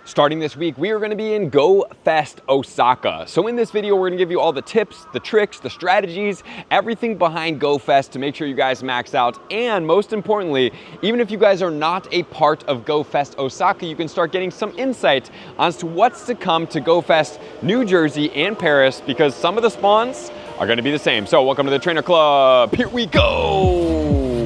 Starting this week, we are going to be in GO Fest Osaka. So in this video, we're going to give you all the tips, the tricks, the strategies, everything behind GO Fest to make sure you guys max out. And most importantly, even if you guys are not a part of GO Fest Osaka, you can start getting some insight as to what's to come to GO Fest New Jersey and Paris, because some of the spawns are going to be the same. So welcome to the Trainer Club. Here we go.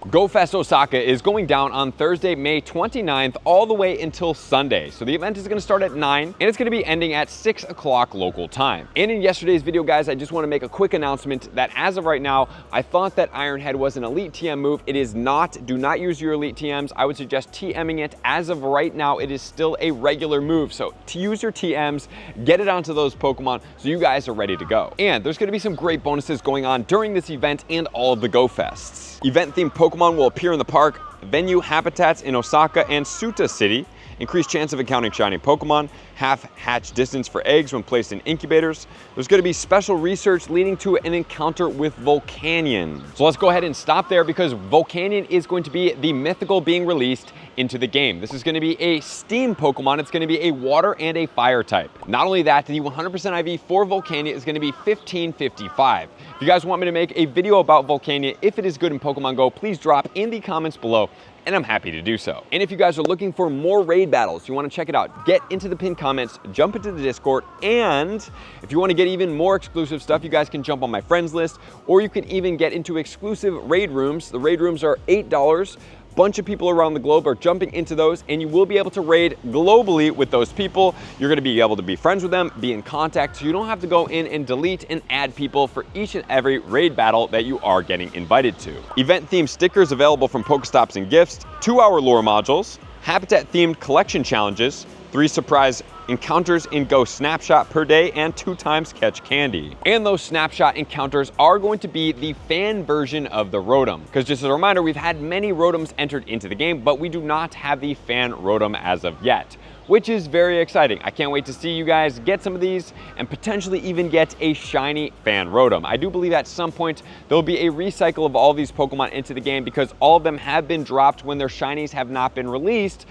GO Fest Osaka is going down on Thursday, May 29th, all the way until Sunday. So the event is going to start at 9 and it's going to be ending at 6 o'clock local time. And in yesterday's video, guys, I just want to make a quick announcement that as of right now, I thought that Ironhead was an elite TM move. It is not. Do not use your elite TMs. I would suggest TMing it. As of right now, it is still a regular move. So to use your TMs, get it onto those Pokemon so you guys are ready to go. And there's going to be some great bonuses going on during this event and all of the GO Fests. Event-themed Pokemon will appear in the park, venue habitats in Osaka and Suta City, increased chance of encountering shiny Pokemon, half hatch distance for eggs when placed in incubators. There's going to be special research leading to an encounter with Volcanion. So let's go ahead and stop there because Volcanion is going to be the mythical being released into the game. This is going to be a steam Pokemon. It's going to be a water and a fire type. Not only that, the 100% IV for Volcanion is going to be 1555. If you guys want me to make a video about Volcanion, if it is good in Pokemon Go, please drop in the comments below and I'm happy to do so. And if you guys are looking for more raid battles, you want to check it out, get into the pinned comments, jump into the Discord, and if you want to get even more exclusive stuff, you guys can jump on my friends list, or you can even get into exclusive raid rooms. The raid rooms are $8. Bunch of people around the globe are jumping into those, and you will be able to raid globally with those people. You're going to be able to be friends with them, be in contact, so you don't have to go in and delete and add people for each and every raid battle that you are getting invited to. Event-themed stickers available from Pokestops and gifts, 2-hour lore modules, habitat-themed collection challenges, 3 surprise encounters in GO Snapshot per day, and 2 times catch candy. And those snapshot encounters are going to be the fan version of the Rotom. Because just as a reminder, we've had many Rotoms entered into the game, but we do not have the fan Rotom as of yet, which is very exciting. I can't wait to see you guys get some of these and potentially even get a shiny fan Rotom. I do believe at some point there'll be a recycle of all these Pokemon into the game because all of them have been dropped when their shinies have not been released.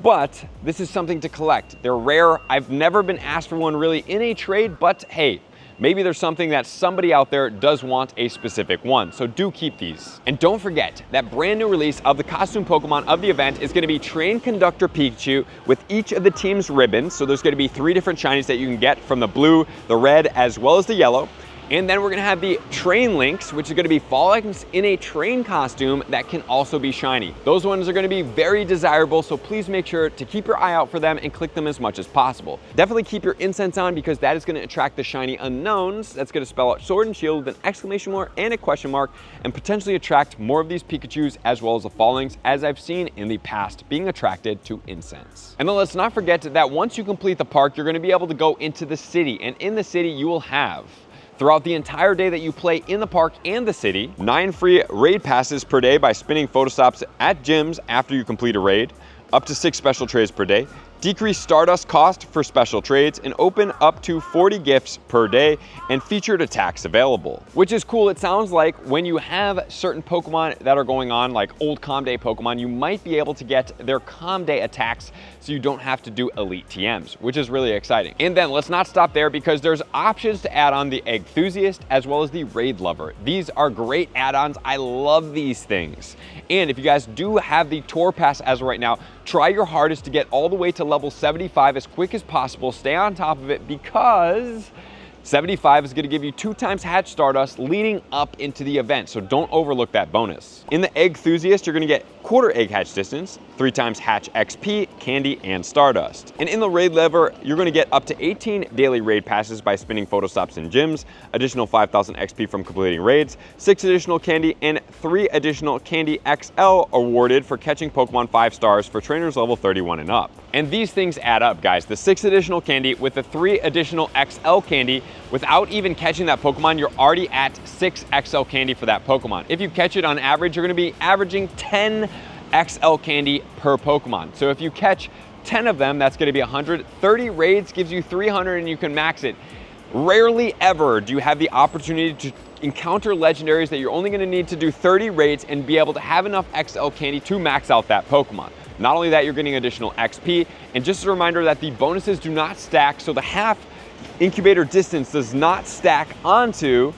But this is something to collect. They're rare. I've never been asked for one really in a trade, but hey, maybe there's something that somebody out there does want a specific one, so do keep these. And don't forget, that brand new release of the costume Pokemon of the event is gonna be Train Conductor Pikachu with each of the team's ribbons. So there's gonna be 3 different shinies that you can get from the blue, the red, as well as the yellow. And then we're gonna have the Train Links, which is gonna be Fallen's in a train costume that can also be shiny. Those ones are gonna be very desirable, so please make sure to keep your eye out for them and click them as much as possible. Definitely keep your Incense on because that is gonna attract the shiny unknowns. That's gonna spell out Sword and Shield with an exclamation mark and a question mark and potentially attract more of these Pikachus as well as the Fallings, as I've seen in the past being attracted to Incense. And then let's not forget that once you complete the park, you're gonna be able to go into the city, and in the city you will have, throughout the entire day that you play in the park and the city, 9 free raid passes per day by spinning photostops at gyms after you complete a raid, up to 6 special trades per day, decrease Stardust cost for special trades, and open up to 40 gifts per day, and featured attacks available. Which is cool. It sounds like when you have certain Pokemon that are going on, like old Calm Day Pokemon, you might be able to get their Calm Day attacks so you don't have to do elite TMs, which is really exciting. And then let's not stop there because there's options to add on the Enthusiast as well as the Raid Lover. These are great add-ons. I love these things. And if you guys do have the Tour Pass as of right now, try your hardest to get all the way to level 75 as quick as possible. Stay on top of it because 75 is going to give you 2 times hatch Stardust leading up into the event, so don't overlook that bonus. In the Enthusiast, you're going to get quarter egg hatch distance, 3 times hatch XP, candy, and Stardust. And in the Raid Lever, you're going to get up to 18 daily raid passes by spinning photostops in gyms, additional 5,000 XP from completing raids, 6 additional candy, and 3 additional candy XL awarded for catching Pokemon 5 stars for trainers level 31 and up. And these things add up, guys. The 6 additional candy with the 3 additional XL candy, without even catching that Pokemon, you're already at 6 XL candy for that Pokemon. If you catch it on average, you're going to be averaging 10 XL candy per Pokemon. So if you catch 10 of them, that's going to be 100. 30 raids gives you 300 and you can max it. Rarely ever do you have the opportunity to encounter legendaries that you're only going to need to do 30 raids and be able to have enough XL candy to max out that Pokemon. Not only that, you're getting additional XP, and just a reminder that the bonuses do not stack, so the half incubator distance does not stack onto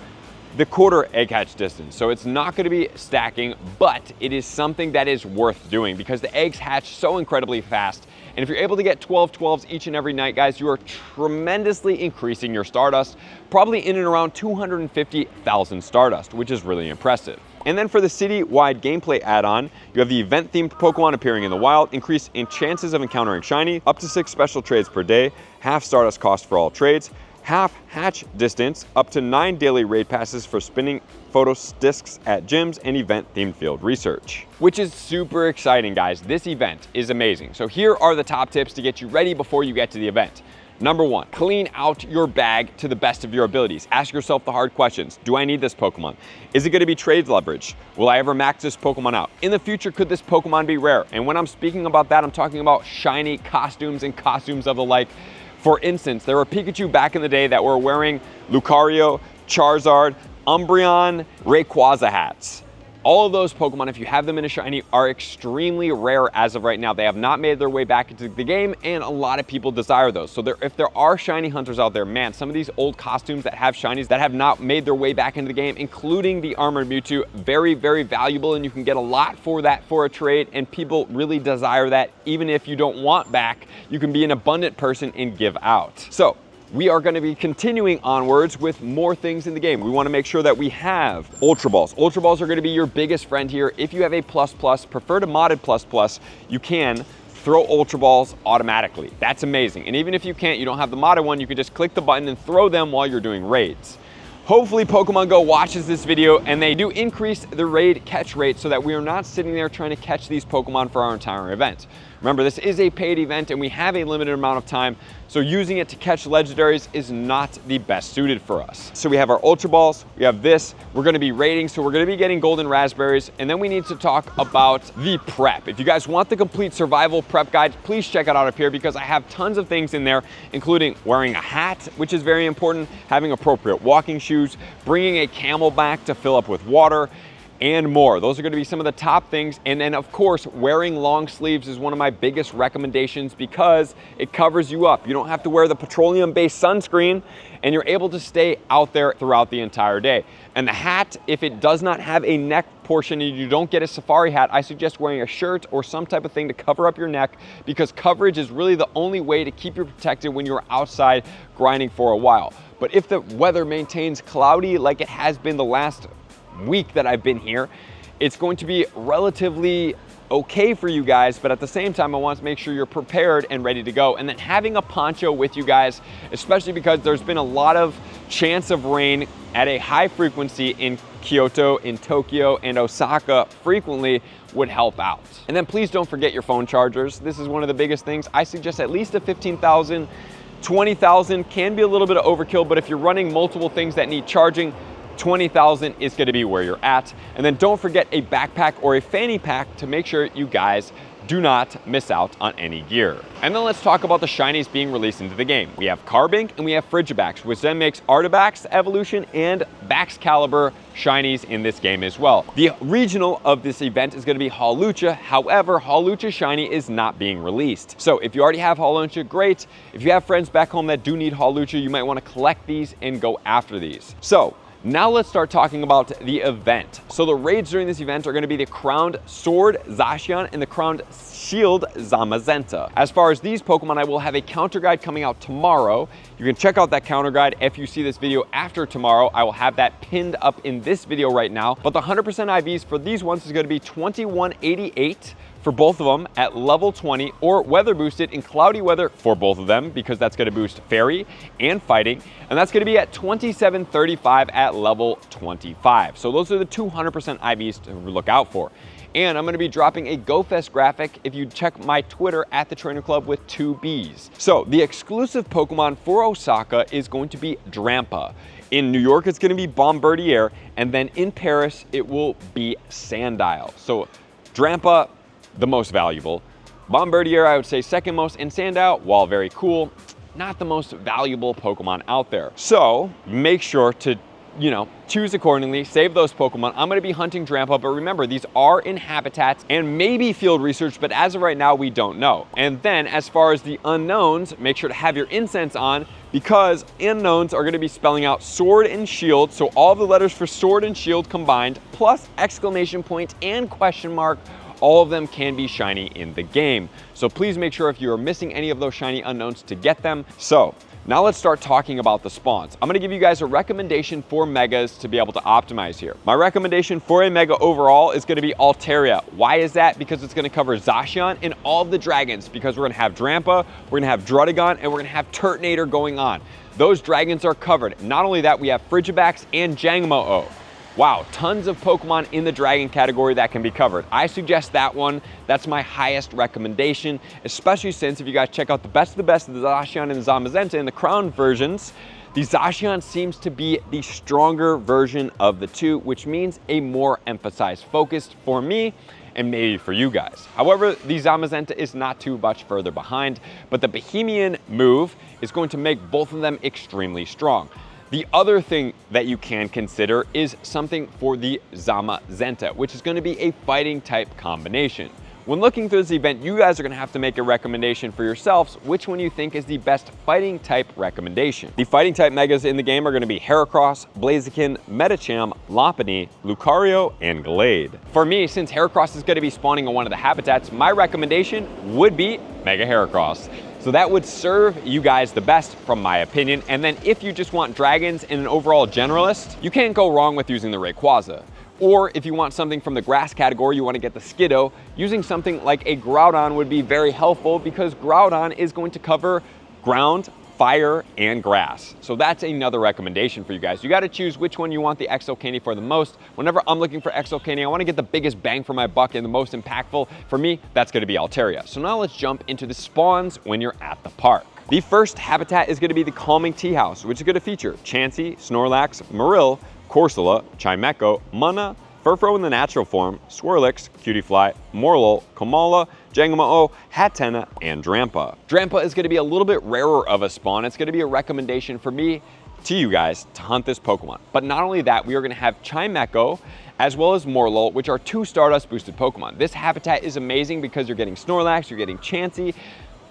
the quarter egg hatch distance. So it's not going to be stacking, but it is something that is worth doing because the eggs hatch so incredibly fast. And if you're able to get 12 12s each and every night, guys, you are tremendously increasing your Stardust, probably in and around 250,000 Stardust, which is really impressive. And then for the city-wide gameplay add-on, you have the event-themed Pokemon appearing in the wild, increase in chances of encountering shiny, up to 6 special trades per day, half Stardust cost for all trades, half hatch distance, up to 9 daily raid passes for spinning photo discs at gyms, and event-themed field research. Which is super exciting, guys. This event is amazing. So here are the top tips to get you ready before you get to the event. Number 1, clean out your bag to the best of your abilities. Ask yourself the hard questions. Do I need this Pokemon? Is it going to be trade leverage? Will I ever max this Pokemon out? In the future, could this Pokemon be rare? And when I'm speaking about that, I'm talking about shiny costumes and costumes of the like. For instance, there were Pikachu back in the day that were wearing Lucario, Charizard, Umbreon, Rayquaza hats. All of those Pokemon, if you have them in a shiny, are extremely rare as of right now. They have not made their way back into the game, and a lot of people desire those. So if there are shiny hunters out there, man, some of these old costumes that have shinies that have not made their way back into the game, including the Armored Mewtwo, very, very valuable, and you can get a lot for that for a trade, and people really desire that. Even if you don't want back, you can be an abundant person and give out. So we are going to be continuing onwards with more things in the game. We want to make sure that we have Ultra Balls. Ultra Balls are going to be your biggest friend here. If you have a plus plus, prefer to modded plus plus, you can throw Ultra Balls automatically. That's amazing. And even if you can't, you don't have the modded one, you can just click the button and throw them while you're doing raids. Hopefully Pokemon Go watches this video and they do increase the raid catch rate so that we are not sitting there trying to catch these Pokemon for our entire event. Remember, this is a paid event and we have a limited amount of time, so using it to catch legendaries is not the best suited for us. So we have our Ultra Balls, we have this, we're gonna be raiding, so we're gonna be getting golden raspberries, and then we need to talk about the prep. If you guys want the complete survival prep guide, please check it out up here because I have tons of things in there, including wearing a hat, which is very important, having appropriate walking shoes, bringing a camelback to fill up with water, and more. Those are going to be some of the top things. And then of course, wearing long sleeves is one of my biggest recommendations because it covers you up. You don't have to wear the petroleum-based sunscreen and you're able to stay out there throughout the entire day. And the hat, if it does not have a neck portion and you don't get a safari hat, I suggest wearing a shirt or some type of thing to cover up your neck because coverage is really the only way to keep you protected when you're outside grinding for a while. But if the weather maintains cloudy like it has been the last week that I've been here, it's going to be relatively okay for you guys, but at the same time I want to make sure you're prepared and ready to go. And then having a poncho with you guys, especially because there's been a lot of chance of rain at a high frequency in Kyoto, in Tokyo, and Osaka frequently, would help out. And then please don't forget your phone chargers. This is one of the biggest things. I suggest at least a 15,000, 20,000 can be a little bit of overkill, but if you're running multiple things that need charging, 20,000 is going to be where you're at. And then don't forget a backpack or a fanny pack to make sure you guys do not miss out on any gear. And then let's talk about the shinies being released into the game. We have Carbink and we have Frigibax, which then makes Artibax Evolution and Baxcalibur shinies in this game as well. The regional of this event is going to be Hawlucha. However, Hawlucha shiny is not being released. So if you already have Hawlucha, great. If you have friends back home that do need Hawlucha, you might want to collect these and go after these. So now let's start talking about the event. So the raids during this event are going to be the Crowned Sword Zacian and the Crowned Shield Zamazenta. As far as these Pokemon, I will have a counter guide coming out tomorrow. You can check out that counter guide if you see this video after tomorrow. I will have that pinned up in this video right now. But the 100% IVs for these ones is going to be 2188 for both of them at level 20, or weather boosted in cloudy weather for both of them, because that's going to boost fairy and fighting, and that's going to be at 2735 at level 25. So those are the 200% IVs to look out for. And I'm going to be dropping a Go Fest graphic if you check my Twitter at the Trainer Club with 2 Bs. So the exclusive Pokemon for Osaka is going to be Drampa. In New York, it's going to be Bombardier, and then in Paris, it will be Sandile. So Drampa, the most valuable. Bombardier, I would say second most, and Sandile, while very cool, not the most valuable Pokemon out there. So make sure to you know, choose accordingly, save those Pokemon. I'm gonna be hunting Drampa, but remember, these are in habitats and maybe field research, but as of right now, we don't know. And then as far as the unknowns, make sure to have your incense on, because unknowns are gonna be spelling out sword and shield. So all the letters for sword and shield combined, plus exclamation point and question mark, all of them can be shiny in the game. So please make sure if you are missing any of those shiny unknowns to get them. So now let's start talking about the spawns. I'm gonna give you guys a recommendation for megas to be able to optimize here. My recommendation for a mega overall is gonna be Altaria. Why is that? Because it's gonna cover Zacian and all of the dragons, because we're gonna have Drampa, we're gonna have Druddigon, and we're gonna have Turtonator going on. Those dragons are covered. Not only that, we have Frigibax and Jangmo-o. Wow, tons of Pokemon in the dragon category that can be covered. I suggest that one. That's my highest recommendation, especially since if you guys check out the best of the Zacian and the Zamazenta in the crown versions, the Zacian seems to be the stronger version of the two, which means a more emphasized focus for me and maybe for you guys. However, the Zamazenta is not too much further behind, but the Bohemian move is going to make both of them extremely strong. The other thing that you can consider is something for the Zamazenta, which is going to be a fighting type combination. When looking through this event, you guys are going to have to make a recommendation for yourselves, which one you think is the best fighting type recommendation. The fighting type megas in the game are going to be Heracross, Blaziken, Medicham, Lopunny, Lucario, and Glade. For me, since Heracross is going to be spawning in one of the habitats, my recommendation would be Mega Heracross. So that would serve you guys the best from my opinion. And then if you just want dragons and an overall generalist, you can't go wrong with using the Rayquaza. Or if you want something from the grass category, you want to get the Skiddo, using something like a Groudon would be very helpful, because Groudon is going to cover ground, fire, and grass. So that's another recommendation for you guys. You got to choose which one you want the XL Candy for the most. Whenever I'm looking for XL Candy, I want to get the biggest bang for my buck and the most impactful. For me, that's going to be Altaria. So now let's jump into the spawns when you're at the park. The first habitat is going to be the Calming Tea House, which is going to feature Chansey, Snorlax, Marill, Corsola, Chimecho, Munna, Furfrou in the natural form, Swirlix, Cutiefly, Morlul, Komala, Jangmo-o, Hatenna, and Drampa. Drampa is going to be a little bit rarer of a spawn. It's going to be a recommendation for me to you guys to hunt this Pokemon. But not only that, we are going to have Chimecho as well as Morlul, which are 2 Stardust boosted Pokemon. This habitat is amazing because you're getting Snorlax, you're getting Chansey,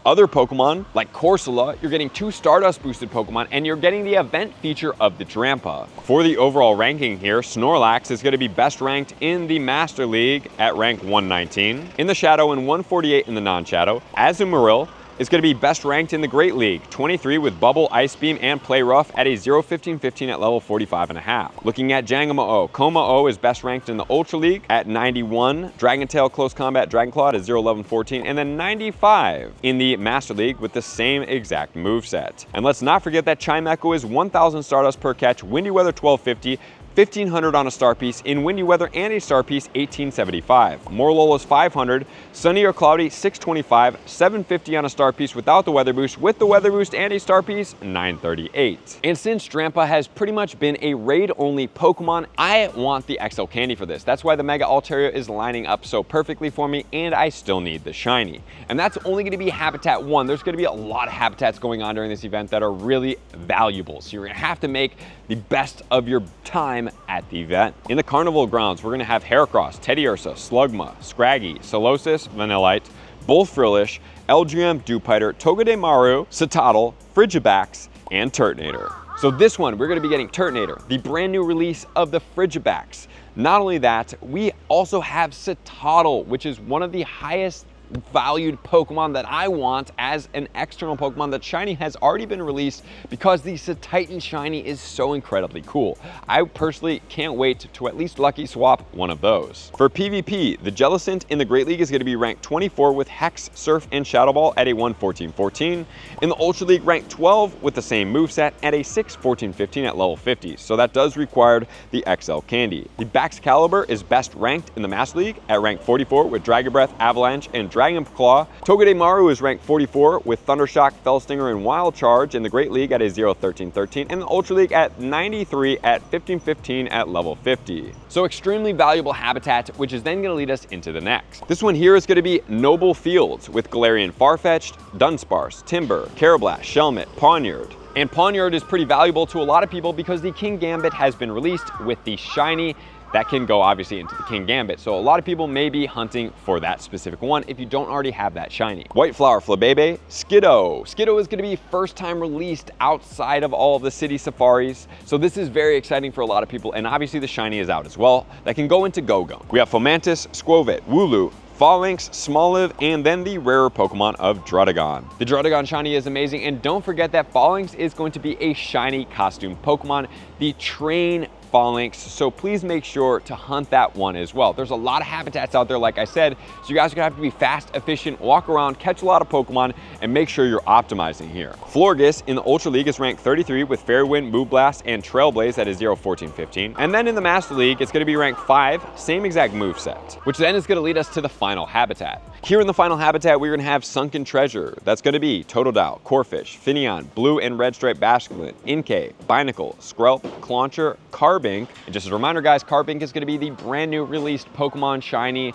other Pokemon like Corsola, you're getting 2 Stardust boosted Pokemon, and you're getting the event feature of the Drampa. For the overall ranking here, Snorlax is going to be best ranked in the Master League at rank 119, in the Shadow and 148 in the non-Shadow. Azumarill is going to be best ranked in the Great League, 23 with Bubble, Ice Beam, and Play Rough at a 0-15-15 at level 45.5. Looking at Jangmo-o, Como-o is best ranked in the Ultra League at 91, Dragon Tail Close Combat Dragon Claw at 0-11-14, and then 95 in the Master League with the same exact moveset. And let's not forget that Chimecho is 1,000 Stardust per catch, Windy Weather 1250, 1,500 on a star piece, in windy weather and a star piece 1875. Morlul is 500, sunny or cloudy 625, 750 on a star piece without the weather boost, with the weather boost and a star piece 938. And since Drampa has pretty much been a raid only Pokemon, I want the XL Candy for this. That's why the Mega Altaria is lining up so perfectly for me, and I still need the shiny. And that's only going to be Habitat 1. There's going to be a lot of habitats going on during this event that are really valuable. So you're going to have to make the best of your time at the event. In the Carnival grounds, we're going to have Heracross, Teddiursa, Slugma, Scraggy, Solosis, Vanillite, Bullfrillish, Eldrium, Dewpider, Togedemaru, Citadel, Frigibax, and Turtonator. So this one, we're going to be getting Turtonator, the brand new release of the Frigibax. Not only that, we also have Citadel, which is one of the highest valued Pokemon that I want as an external Pokemon. That shiny has already been released because the Titan shiny is so incredibly cool. I personally can't wait to at least lucky swap one of those. For PvP, the Jellicent in the Great League is going to be ranked 24 with Hex, Surf, and Shadow Ball at a 1-14-14. In the Ultra League, ranked 12 with the same moveset at a 6-14-15 at level 50. So that does require the XL Candy. The Baxcalibur is best ranked in the Master League at rank 44 with Dragon Breath, Avalanche, and Dragon Claw. Togedemaru is ranked 44 with Thundershock, Fellstinger, and Wild Charge in the Great League at a 0-13-13, and the Ultra League at 93 at 15-15 at level 50. So extremely valuable habitat, which is then going to lead us into the next. This one here is going to be Noble Fields with Galarian Farfetch'd, Dunsparce, Timber, Karrablast, Shelmet, Pawniard, And Pawniard is pretty valuable to a lot of people because the King Gambit has been released with the shiny that can go obviously into the King Gambit. So a lot of people may be hunting for that specific one if you don't already have that shiny. White Flower Flabebe, Skiddo. Skiddo is gonna be first time released outside of all of the city safaris. So this is very exciting for a lot of people, and obviously the shiny is out as well. That can go into Go-Gum. We have Fomantis, Squovit, Wooloo, Falinks, Smoliv, and then the rarer Pokemon of Druddigon. The Druddigon shiny is amazing, and don't forget that Falinks is going to be a shiny costume Pokemon, the Train Falinks, so please make sure to hunt that one as well. There's a lot of habitats out there, like I said, so you guys are gonna have to be fast, efficient, walk around, catch a lot of Pokemon, and make sure you're optimizing here. Florges in the Ultra League is ranked 33 with Fairwind, Moonblast, and Trailblaze at a 0, 14, 15. And then in the Master League, it's gonna be ranked 5, same exact moveset, which then is gonna lead us to the final habitat. Here in the final habitat, we're gonna have Sunken Treasure. That's gonna be Totodile, Corphish, Finneon, Blue and Red Stripe Basculin, Inkay, Binacle, Skrelp, Clauncher, Carbink. And just as a reminder, guys, Carbink is gonna be the brand new released Pokemon shiny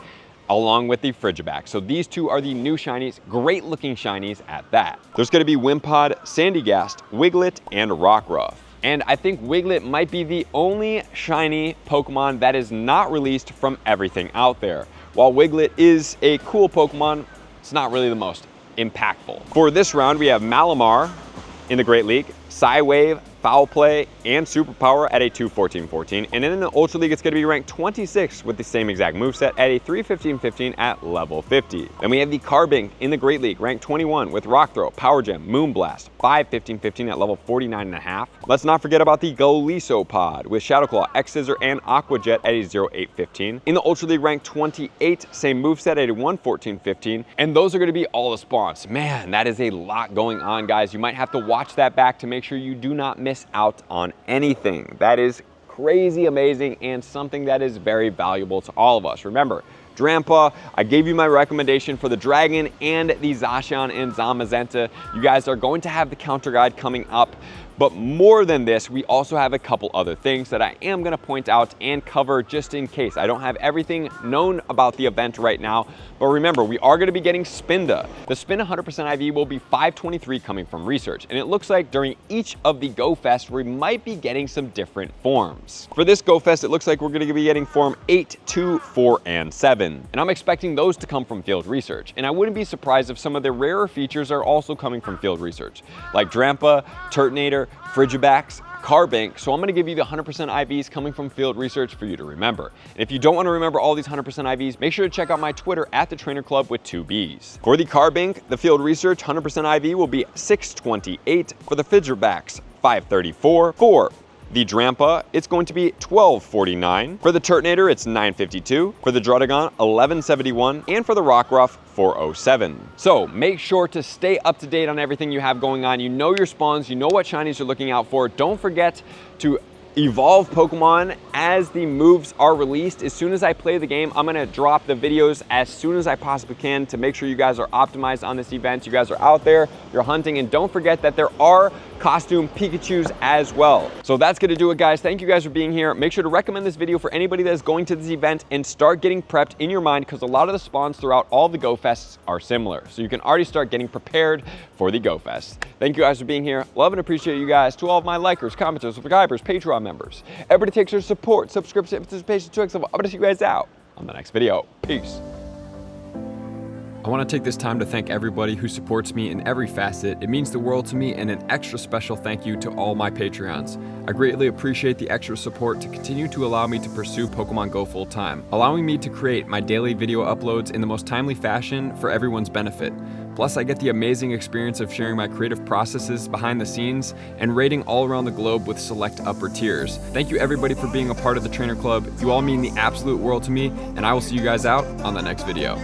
along with the Frigiback. So these two are the new shinies, great looking shinies at that. There's gonna be Wimpod, Sandygast, Wiglet, and Rockruff. And I think Wiglet might be the only shiny Pokemon that is not released from everything out there. While Wiglet is a cool Pokemon, it's not really the most impactful. For this round, we have Malamar in the Great League, Psywave, Foul Play, and Superpower at a 2, 14, 14. And then in the Ultra League, it's gonna be ranked 26 with the same exact moveset at a 3, 15, 15 at level 50. Then we have the Carbink in the Great League, ranked 21 with Rock Throw, Power Gem, Moonblast, 5, 15, 15 at level 49.5. Let's not forget about the Golisopod with Shadow Claw, X-Scissor, and Aqua Jet at a 0, 8, 15. In the Ultra League, ranked 28, same moveset at a 1, 14, 15. And those are gonna be all the spawns. Man, that is a lot going on, guys. You might have to watch that back to make sure you do not miss out on anything. That is crazy amazing and something that is very valuable to all of us. Remember, Drampa, I gave you my recommendation for the Dragon and the Zacian and Zamazenta. You guys are going to have the counter guide coming up. But more than this, we also have a couple other things that I am gonna point out and cover just in case. I don't have everything known about the event right now, but remember, we are gonna be getting Spinda. The Spinda 100% IV will be 523 coming from research, and it looks like during each of the Go Fest, we might be getting some different forms. For this Go Fest, it looks like we're gonna be getting form 8, 2, 4, and 7. And I'm expecting those to come from field research, and I wouldn't be surprised if some of the rarer features are also coming from field research, like Drampa, Turtonator, Frigibacks, Carbink. So I'm gonna give you the 100% IVs coming from field research for you to remember. And if you don't wanna remember all these 100% IVs, make sure to check out my Twitter at the Trainer Club with 2 Bs. For the Carbink, the field research 100% IV will be 628. For the Frigibacks, 534. For the Drampa, it's going to be 1249. For the Turtonator, it's 952. For the Druddigon, 1171. And for the Rockruff, 407. So make sure to stay up to date on everything you have going on. You know your spawns, you know what shinies you're looking out for. Don't forget to evolve Pokemon as the moves are released. As soon as I play the game, I'm gonna drop the videos as soon as I possibly can to make sure you guys are optimized on this event. You guys are out there, you're hunting, and don't forget that there are costume Pikachus as well. So that's gonna do it, guys. Thank you guys for being here. Make sure to recommend this video for anybody that is going to this event and start getting prepped in your mind, because a lot of the spawns throughout all the Go Fests are similar. So you can already start getting prepared for the Go Fest. Thank you guys for being here. Love and appreciate you guys. To all of my likers, commenters, subscribers, Patreon members, everybody takes their support, subscription, participation to X level. I'm gonna see you guys out on the next video. Peace. I want to take this time to thank everybody who supports me in every facet. It means the world to me, and an extra special thank you to all my Patreons. I greatly appreciate the extra support to continue to allow me to pursue Pokemon Go full time, allowing me to create my daily video uploads in the most timely fashion for everyone's benefit. Plus, I get the amazing experience of sharing my creative processes behind the scenes and raiding all around the globe with select upper tiers. Thank you everybody for being a part of the Trainer Club. You all mean the absolute world to me, and I will see you guys out on the next video.